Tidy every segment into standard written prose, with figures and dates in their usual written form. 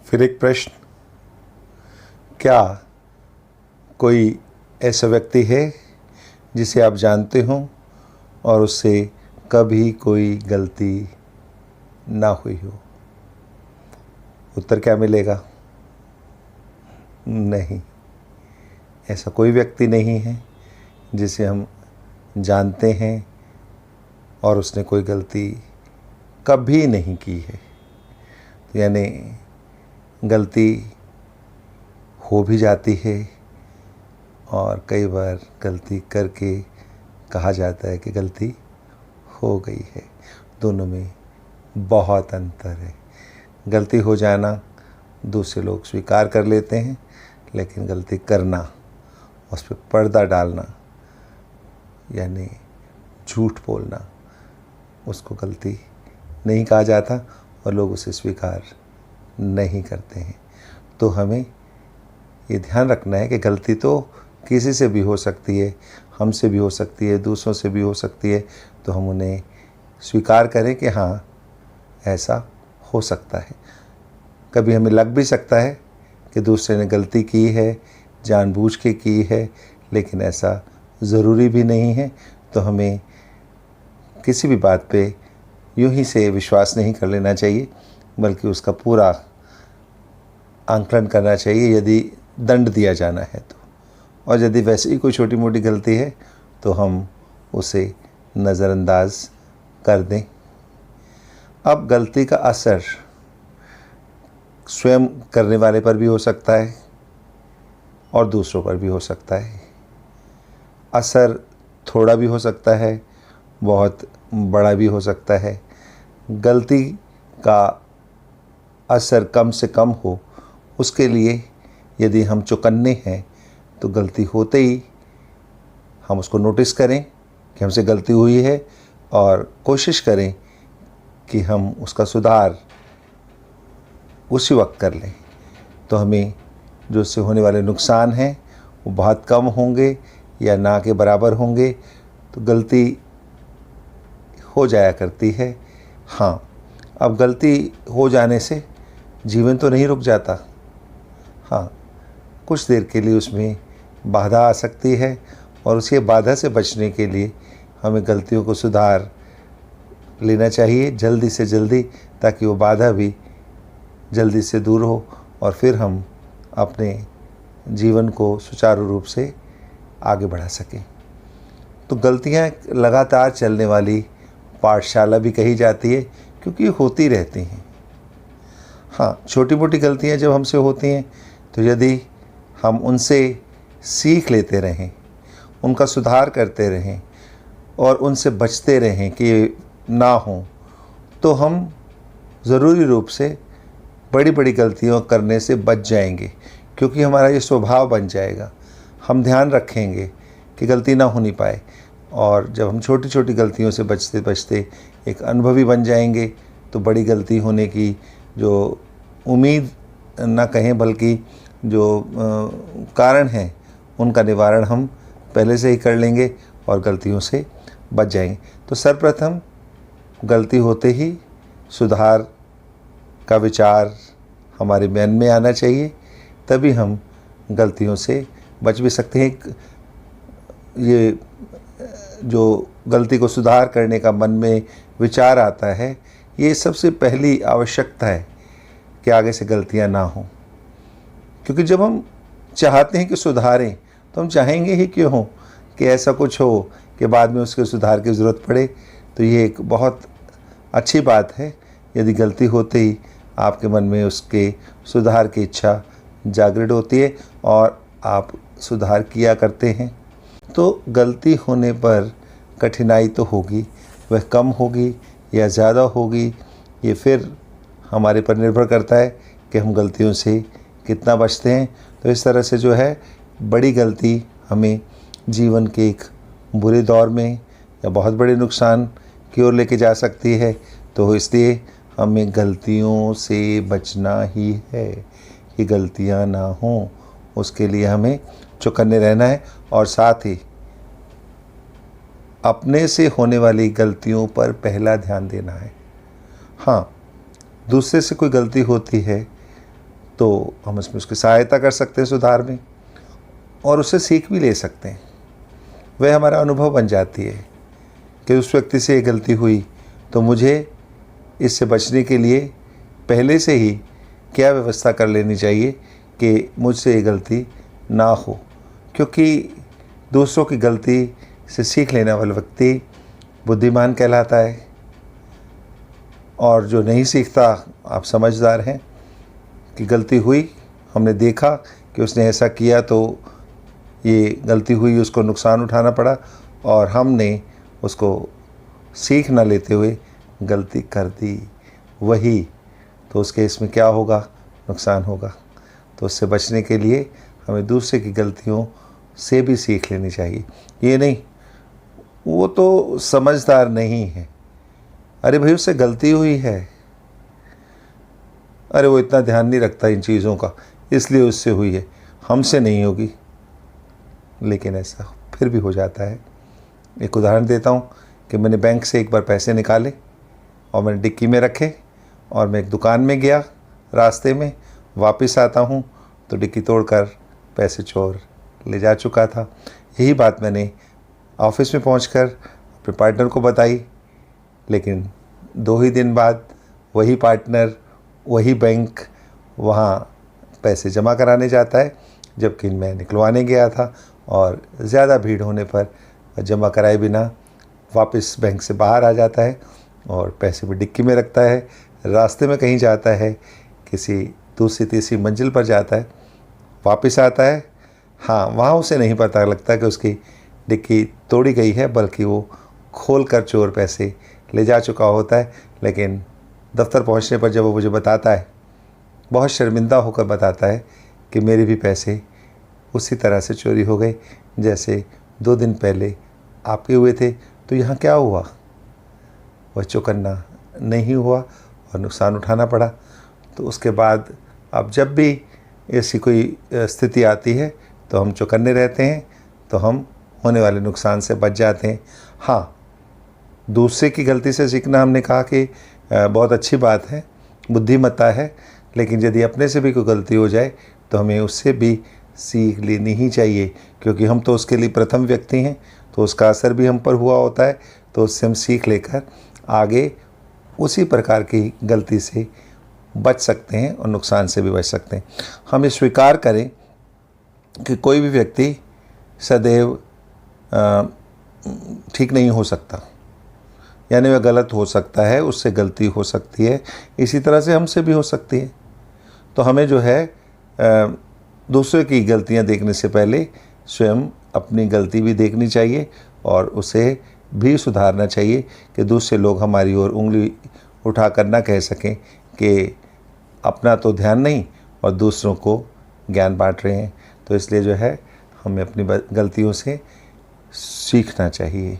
फिर एक प्रश्न, क्या कोई ऐसा व्यक्ति है जिसे आप जानते हो और उससे कभी कोई गलती ना हुई हो? उत्तर क्या मिलेगा? नहीं, ऐसा कोई व्यक्ति नहीं है जिसे हम जानते हैं और उसने कोई गलती कभी नहीं की है। तो यानी गलती हो भी जाती है और कई बार गलती करके कहा जाता है कि गलती हो गई है। दोनों में बहुत अंतर है। गलती हो जाना दूसरे लोग स्वीकार कर लेते हैं, लेकिन गलती करना, उस पर पर्दा डालना यानी झूठ बोलना, उसको गलती नहीं कहा जाता और लोग उसे स्वीकार नहीं करते हैं। तो हमें ये ध्यान रखना है कि गलती तो किसी से भी हो सकती है, हमसे भी हो सकती है, दूसरों से भी हो सकती है। तो हम उन्हें स्वीकार करें कि हाँ, ऐसा हो सकता है। कभी हमें लग भी सकता है कि दूसरे ने गलती की है, जानबूझ के की है, लेकिन ऐसा ज़रूरी भी नहीं है। तो हमें किसी भी बात पे यूं ही से विश्वास नहीं कर लेना चाहिए, बल्कि उसका पूरा आंकलन करना चाहिए यदि दंड दिया जाना है तो। और यदि वैसे ही कोई छोटी मोटी गलती है तो हम उसे नज़रअंदाज कर दें। अब गलती का असर स्वयं करने वाले पर भी हो सकता है और दूसरों पर भी हो सकता है। असर थोड़ा भी हो सकता है, बहुत बड़ा भी हो सकता है। गलती का असर कम से कम हो, उसके लिए यदि हम चौकन्ने हैं तो गलती होते ही हम उसको नोटिस करें कि हमसे गलती हुई है और कोशिश करें कि हम उसका सुधार उसी वक्त कर लें। तो हमें जो उससे होने वाले नुकसान हैं वो बहुत कम होंगे या ना के बराबर होंगे। तो गलती हो जाया करती है। हाँ, अब गलती हो जाने से जीवन तो नहीं रुक जाता। हाँ, कुछ देर के लिए उसमें बाधा आ सकती है और उसी बाधा से बचने के लिए हमें गलतियों को सुधार लेना चाहिए जल्दी से जल्दी, ताकि वो बाधा भी जल्दी से दूर हो और फिर हम अपने जीवन को सुचारू रूप से आगे बढ़ा सकें। तो गलतियाँ लगातार चलने वाली पाठशाला भी कही जाती है, क्योंकि होती रहती हैं। हाँ, छोटी मोटी गलतियाँ जब हमसे होती हैं तो यदि हम उनसे सीख लेते रहें, उनका सुधार करते रहें और उनसे बचते रहें कि ना हो, तो हम ज़रूरी रूप से बड़ी बड़ी गलतियों करने से बच जाएंगे, क्योंकि हमारा ये स्वभाव बन जाएगा। हम ध्यान रखेंगे कि गलती ना होनी पाए, और जब हम छोटी छोटी गलतियों से बचते बचते एक अनुभवी बन जाएंगे तो बड़ी गलती होने की जो उम्मीद ना कहें, बल्कि जो कारण हैं उनका निवारण हम पहले से ही कर लेंगे और गलतियों से बच जाएंगे। तो सर्वप्रथम गलती होते ही सुधार का विचार हमारे मन में आना चाहिए, तभी हम गलतियों से बच भी सकते हैं। ये जो गलती को सुधार करने का मन में विचार आता है, ये सबसे पहली आवश्यकता है कि आगे से गलतियां ना हों। क्योंकि जब हम चाहते हैं कि सुधारें तो हम चाहेंगे ही क्यों हो कि ऐसा कुछ हो कि बाद में उसके सुधार की ज़रूरत पड़े। तो ये एक बहुत अच्छी बात है यदि गलती होते ही आपके मन में उसके सुधार की इच्छा जागृत होती है और आप सुधार किया करते हैं। तो गलती होने पर कठिनाई तो होगी, वह कम होगी या ज़्यादा होगी, ये फिर हमारे पर निर्भर करता है कि हम गलतियों से कितना बचते हैं। तो इस तरह से जो है, बड़ी गलती हमें जीवन के एक बुरे दौर में या बहुत बड़े नुकसान की ओर लेके जा सकती है। तो इसलिए हमें गलतियों से बचना ही है कि गलतियां ना हों, उसके लिए हमें चौकन्ने रहना है और साथ ही अपने से होने वाली गलतियों पर पहला ध्यान देना है। हाँ, दूसरे से कोई गलती होती है तो हम इसमें उसकी सहायता कर सकते हैं सुधार में, और उससे सीख भी ले सकते हैं। वह हमारा अनुभव बन जाती है कि उस व्यक्ति से ये गलती हुई, तो मुझे इससे बचने के लिए पहले से ही क्या व्यवस्था कर लेनी चाहिए कि मुझसे ये गलती ना हो। क्योंकि दूसरों की गलती से सीख लेने वाला व्यक्ति बुद्धिमान कहलाता है, और जो नहीं सीखता, आप समझदार हैं कि गलती हुई, हमने देखा कि उसने ऐसा किया तो ये गलती हुई, उसको नुकसान उठाना पड़ा, और हमने उसको सीख न लेते हुए गलती कर दी, वही तो उस केस में क्या होगा, नुकसान होगा। तो उससे बचने के लिए हमें दूसरे की गलतियों से भी सीख लेनी चाहिए। ये नहीं वो तो समझदार नहीं है, अरे भाई उससे गलती हुई है, अरे वो इतना ध्यान नहीं रखता इन चीज़ों का, इसलिए उससे हुई है, हमसे नहीं होगी। लेकिन ऐसा फिर भी हो जाता है। एक उदाहरण देता हूँ कि मैंने बैंक से एक बार पैसे निकाले और मैंने डिक्की में रखे, और मैं एक दुकान में गया, रास्ते में वापस आता हूँ तो डिक्की तोड़कर पैसे चोर ले जा चुका था। यही बात मैंने ऑफिस में पहुंचकर अपने पार्टनर को बताई, लेकिन 2 ही दिन बाद वही पार्टनर वही बैंक वहाँ पैसे जमा कराने जाता है, जबकि मैं निकलवाने गया था, और ज़्यादा भीड़ होने पर जमा कराए बिना वापस बैंक से बाहर आ जाता है और पैसे भी डिक्की में रखता है। रास्ते में कहीं जाता है, किसी दूसरी तीसरी मंजिल पर जाता है, वापस आता है, हाँ वहाँ उसे नहीं पता लगता कि उसकी डिक्की तोड़ी गई है, बल्कि वो खोल कर चोर पैसे ले जा चुका होता है। लेकिन दफ्तर पहुँचने पर जब वो मुझे बताता है, बहुत शर्मिंदा होकर बताता है कि मेरे भी पैसे उसी तरह से चोरी हो गए जैसे 2 दिन पहले आपके हुए थे, तो यहाँ क्या हुआ? वह चौकन्ना नहीं हुआ और नुकसान उठाना पड़ा। तो उसके बाद अब जब भी ऐसी कोई स्थिति आती है तो हम चौकन्ने रहते हैं, तो हम होने वाले नुकसान से बच जाते हैं। हाँ, दूसरे की गलती से सीखना हमने कहा कि बहुत अच्छी बात है, बुद्धिमत्ता है, लेकिन यदि अपने से भी कोई गलती हो जाए तो हमें उससे भी सीख लेनी ही चाहिए, क्योंकि हम तो उसके लिए प्रथम व्यक्ति हैं, तो उसका असर भी हम पर हुआ होता है। तो उससे हम सीख लेकर आगे उसी प्रकार की गलती से बच सकते हैं और नुकसान से भी बच सकते हैं। हम ये स्वीकार करें कि कोई भी व्यक्ति सदैव ठीक नहीं हो सकता, यानी वह गलत हो सकता है, उससे गलती हो सकती है, इसी तरह से हमसे भी हो सकती है। तो हमें जो है दूसरे की गलतियां देखने से पहले स्वयं अपनी गलती भी देखनी चाहिए और उसे भी सुधारना चाहिए कि दूसरे लोग हमारी ओर उंगली उठाकर ना कह सकें कि अपना तो ध्यान नहीं और दूसरों को ज्ञान बांट रहे हैं। तो इसलिए जो है हमें अपनी गलतियों से सीखना चाहिए।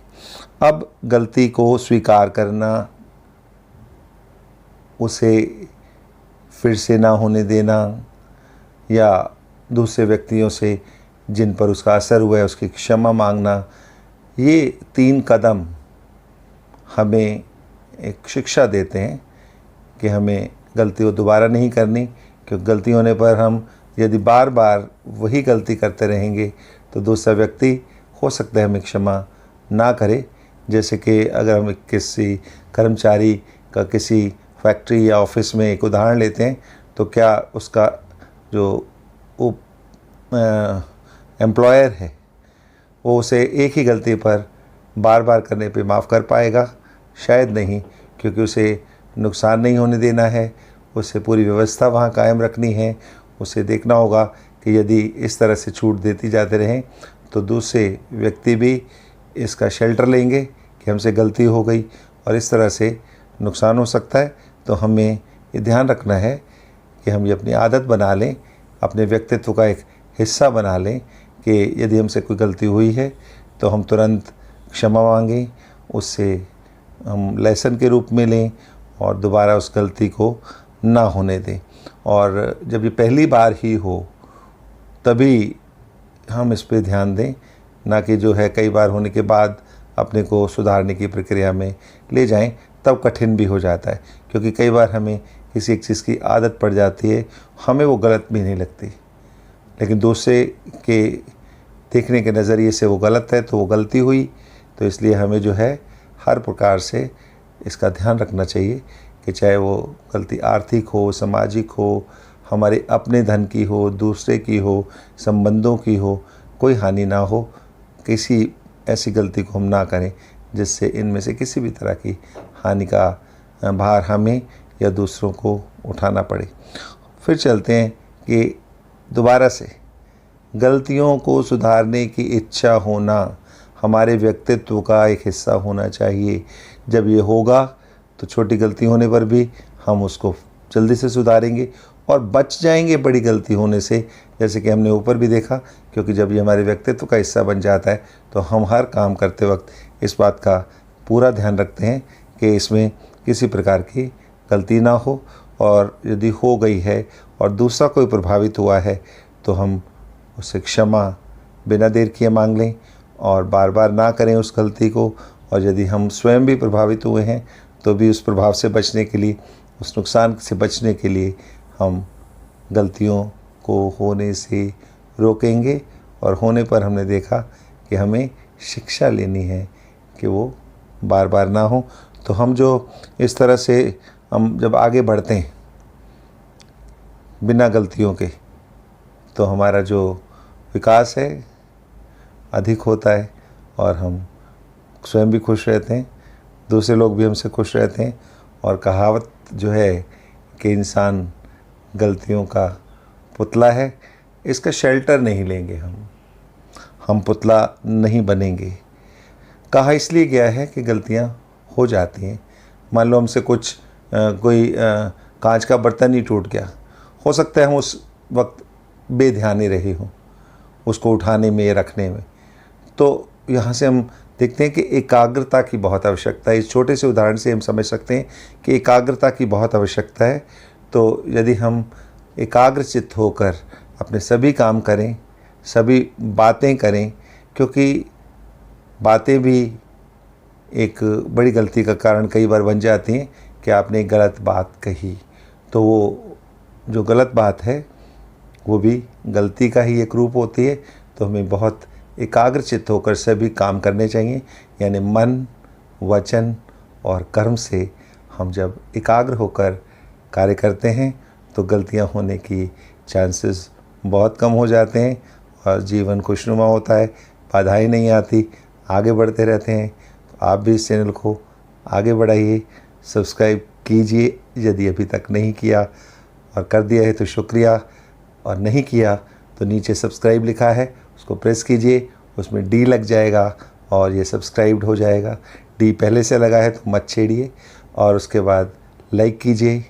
अब गलती को स्वीकार करना, उसे फिर से ना होने देना, या दूसरे व्यक्तियों से जिन पर उसका असर हुआ है उसकी क्षमा मांगना, ये 3 कदम हमें एक शिक्षा देते हैं कि हमें गलती को दोबारा नहीं करनी। क्योंकि गलती होने पर हम यदि बार बार वही गलती करते रहेंगे तो दूसरा व्यक्ति हो सकता है हमें क्षमा ना करे। जैसे कि अगर हम किसी कर्मचारी का किसी फैक्ट्री या ऑफिस में एक उदाहरण लेते हैं, तो क्या उसका जो एम्प्लॉयर है वो उसे एक ही गलती पर बार बार करने पे माफ़ कर पाएगा? शायद नहीं, क्योंकि उसे नुकसान नहीं होने देना है, उसे पूरी व्यवस्था वहाँ कायम रखनी है। उसे देखना होगा कि यदि इस तरह से छूट देती जाते रहें तो दूसरे व्यक्ति भी इसका शेल्टर लेंगे कि हमसे गलती हो गई और इस तरह से नुकसान हो सकता है। तो हमें ये ध्यान रखना है कि हम ये अपनी आदत बना लें, अपने व्यक्तित्व का एक हिस्सा बना लें कि यदि हमसे कोई गलती हुई है तो हम तुरंत क्षमा मांगें, उससे हम लेसन के रूप में लें और दोबारा उस गलती को ना होने दें। और जब ये पहली बार ही हो तभी हम इस पे ध्यान दें, ना कि जो है कई बार होने के बाद अपने को सुधारने की प्रक्रिया में ले जाएं, तब कठिन भी हो जाता है। क्योंकि कई बार हमें किसी एक चीज़ की आदत पड़ जाती है, हमें वो गलत भी नहीं लगती, लेकिन दूसरे के देखने के नज़रिए से वो गलत है तो वो गलती हुई। तो इसलिए हमें जो है हर प्रकार से इसका ध्यान रखना चाहिए कि चाहे वो गलती आर्थिक हो, सामाजिक हो, हमारे अपने धन की हो, दूसरे की हो, संबंधों की हो, कोई हानि ना हो। किसी ऐसी गलती को हम ना करें जिससे इनमें से किसी भी तरह की हानि का भार हमें या दूसरों को उठाना पड़े। फिर चलते हैं कि दोबारा से गलतियों को सुधारने की इच्छा होना हमारे व्यक्तित्व का एक हिस्सा होना चाहिए। जब ये होगा तो छोटी गलती होने पर भी हम उसको जल्दी से सुधारेंगे और बच जाएंगे बड़ी गलती होने से, जैसे कि हमने ऊपर भी देखा। क्योंकि जब ये हमारे व्यक्तित्व का हिस्सा बन जाता है तो हम हर काम करते वक्त इस बात का पूरा ध्यान रखते हैं कि इसमें किसी प्रकार की गलती ना हो, और यदि हो गई है और दूसरा कोई प्रभावित हुआ है तो हम उससे क्षमा बिना देर किए मांग लें और बार बार ना करें उस गलती को। और यदि हम स्वयं भी प्रभावित हुए हैं तो भी उस प्रभाव से बचने के लिए, उस नुकसान से बचने के लिए हम गलतियों को होने से रोकेंगे। और होने पर हमने देखा कि हमें शिक्षा लेनी है कि वो बार बार ना हो। तो हम जो इस तरह से हम जब आगे बढ़ते हैं बिना गलतियों के, तो हमारा जो विकास है अधिक होता है और हम स्वयं भी खुश रहते हैं, दूसरे लोग भी हमसे खुश रहते हैं। और कहावत जो है कि इंसान गलतियों का पुतला है, इसका शेल्टर नहीं लेंगे हम पुतला नहीं बनेंगे। कहा इसलिए गया है कि गलतियां हो जाती हैं। मान लो हमसे कुछ कोई कांच का बर्तन ही टूट गया, हो सकता है हम उस वक्त बेध्यानी रहे हों उसको उठाने में या रखने में। तो यहाँ से हम देखते हैं कि एकाग्रता की बहुत आवश्यकता है। इस छोटे से उदाहरण से हम समझ सकते हैं कि एकाग्रता की बहुत आवश्यकता है। तो यदि हम एकाग्रचित्त होकर अपने सभी काम करें, सभी बातें करें, क्योंकि बातें भी एक बड़ी गलती का कारण कई बार बन जाती हैं कि आपने एक गलत बात कही, तो वो जो गलत बात है वो भी गलती का ही एक रूप होती है। तो हमें बहुत एकाग्रचित्त होकर सभी काम करने चाहिए, यानी मन, वचन और कर्म से हम जब एकाग्र होकर कार्य करते हैं तो गलतियां होने की चांसेस बहुत कम हो जाते हैं और जीवन खुशनुमा होता है, बाधाएं नहीं आती, आगे बढ़ते रहते हैं। तो आप भी इस चैनल को आगे बढ़ाइए, सब्सक्राइब कीजिए यदि अभी तक नहीं किया, और कर दिया है तो शुक्रिया, और नहीं किया तो नीचे सब्सक्राइब लिखा है उसको प्रेस कीजिए, उसमें डी लग जाएगा और ये सब्सक्राइब्ड हो जाएगा। डी पहले से लगा है तो मत छेड़िए, और उसके बाद लाइक कीजिए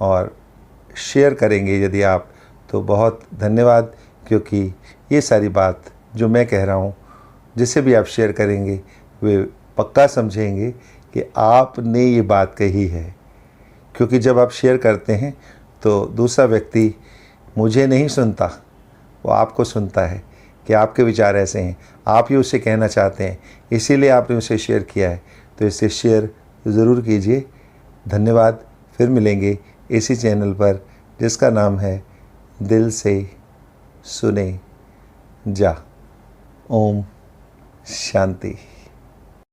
और शेयर करेंगे यदि आप तो बहुत धन्यवाद। क्योंकि ये सारी बात जो मैं कह रहा हूँ जिसे भी आप शेयर करेंगे वे पक्का समझेंगे कि आपने ये बात कही है। क्योंकि जब आप शेयर करते हैं तो दूसरा व्यक्ति मुझे नहीं सुनता, वो आपको सुनता है कि आपके विचार ऐसे हैं, आप ही उसे कहना चाहते हैं, इसीलिए आपने उसे शेयर किया है। तो इसे शेयर ज़रूर कीजिए। धन्यवाद। फिर मिलेंगे इसी चैनल पर जिसका नाम है दिल से सुने जा। ओम शांति।